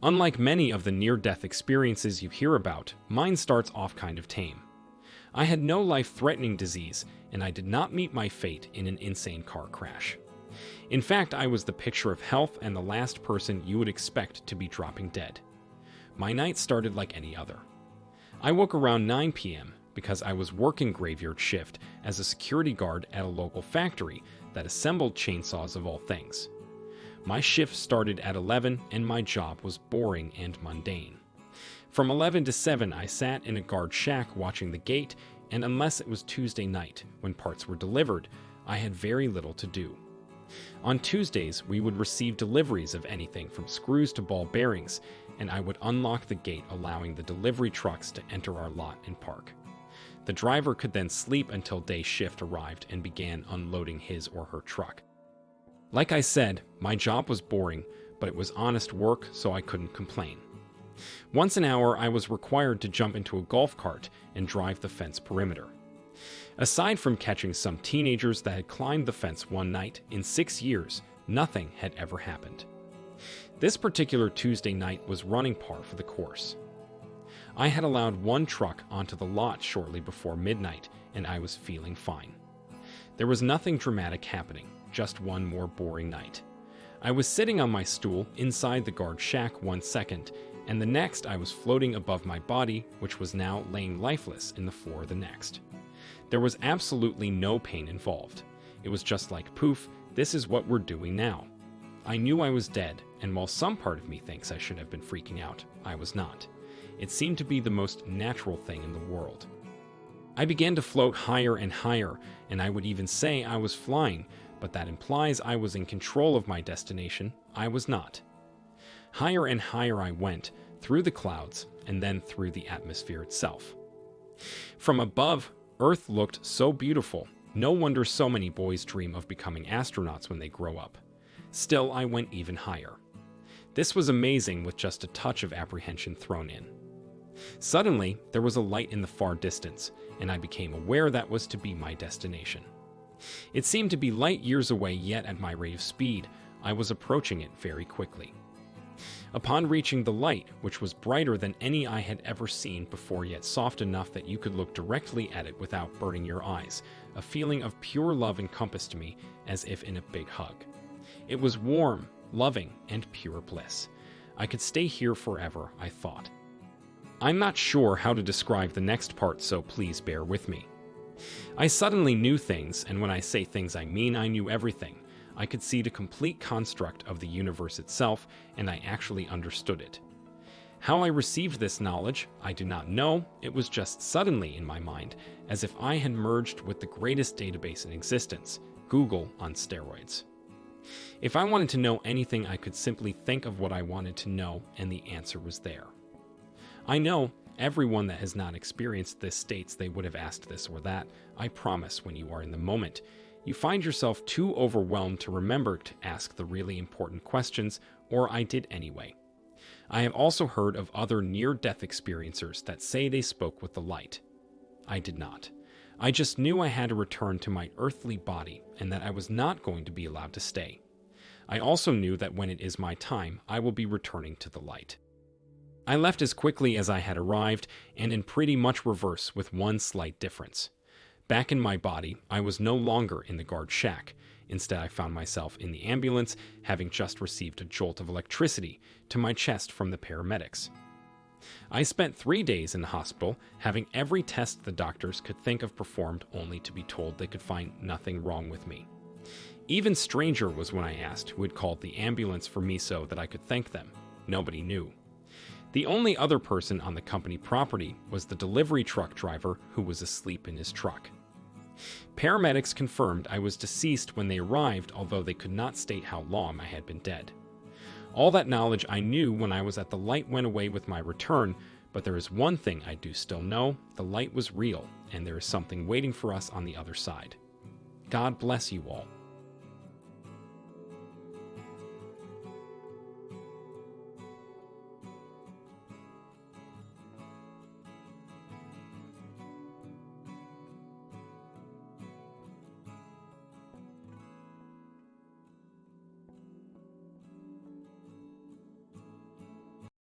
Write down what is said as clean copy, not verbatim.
Unlike many of the near-death experiences you hear about, mine starts off kind of tame. I had no life-threatening disease, and I did not meet my fate in an insane car crash. In fact, I was the picture of health and the last person you would expect to be dropping dead. My night started like any other. I woke around 9 p.m. because I was working graveyard shift as a security guard at a local factory that assembled chainsaws of all things. My shift started at 11 and my job was boring and mundane. From 11 to 7 I sat in a guard shack watching the gate, and unless it was Tuesday night when parts were delivered, I had very little to do. On Tuesdays we would receive deliveries of anything from screws to ball bearings, and I would unlock the gate allowing the delivery trucks to enter our lot and park. The driver could then sleep until day shift arrived and began unloading his or her truck. Like I said, my job was boring, but it was honest work, so I couldn't complain. Once an hour, I was required to jump into a golf cart and drive the fence perimeter. Aside from catching some teenagers that had climbed the fence one night, in 6 years, nothing had ever happened. This particular Tuesday night was running par for the course. I had allowed one truck onto the lot shortly before midnight, and I was feeling fine. There was nothing dramatic happening, just one more boring night. I was sitting on my stool inside the guard shack 1 second, and the next I was floating above my body, which was now laying lifeless in the floor the next. There was absolutely no pain involved. It was just like, poof, this is what we're doing now. I knew I was dead, and while some part of me thinks I should have been freaking out, I was not. It seemed to be the most natural thing in the world. I began to float higher and higher, and I would even say I was flying, but that implies I was in control of my destination. I was not. Higher and higher I went, through the clouds, and then through the atmosphere itself. From above, Earth looked so beautiful. No wonder so many boys dream of becoming astronauts when they grow up. Still, I went even higher. This was amazing with just a touch of apprehension thrown in. Suddenly, there was a light in the far distance, and I became aware that was to be my destination. It seemed to be light years away, yet at my rate of speed, I was approaching it very quickly. Upon reaching the light, which was brighter than any I had ever seen before yet soft enough that you could look directly at it without burning your eyes, a feeling of pure love encompassed me as if in a big hug. It was warm, loving, and pure bliss. I could stay here forever, I thought. I'm not sure how to describe the next part, so please bear with me. I suddenly knew things, and when I say things I mean I knew everything. I could see the complete construct of the universe itself, and I actually understood it. How I received this knowledge, I do not know. It was just suddenly in my mind, as if I had merged with the greatest database in existence, Google on steroids. If I wanted to know anything, I could simply think of what I wanted to know, and the answer was there. I know everyone that has not experienced this states they would have asked this or that. I promise when you are in the moment, you find yourself too overwhelmed to remember to ask the really important questions, or I did anyway. I have also heard of other near-death experiencers that say they spoke with the light. I did not. I just knew I had to return to my earthly body and that I was not going to be allowed to stay. I also knew that when it is my time, I will be returning to the light. I left as quickly as I had arrived, and in pretty much reverse with one slight difference. Back in my body, I was no longer in the guard shack. Instead, I found myself in the ambulance, having just received a jolt of electricity to my chest from the paramedics. I spent 3 days in the hospital, having every test the doctors could think of performed, only to be told they could find nothing wrong with me. Even stranger was when I asked who had called the ambulance for me so that I could thank them. Nobody knew. The only other person on the company property was the delivery truck driver, who was asleep in his truck. Paramedics confirmed I was deceased when they arrived, although they could not state how long I had been dead. All that knowledge I knew when I was at the light went away with my return, but there is one thing I do still know: the light was real, and there is something waiting for us on the other side. God bless you all.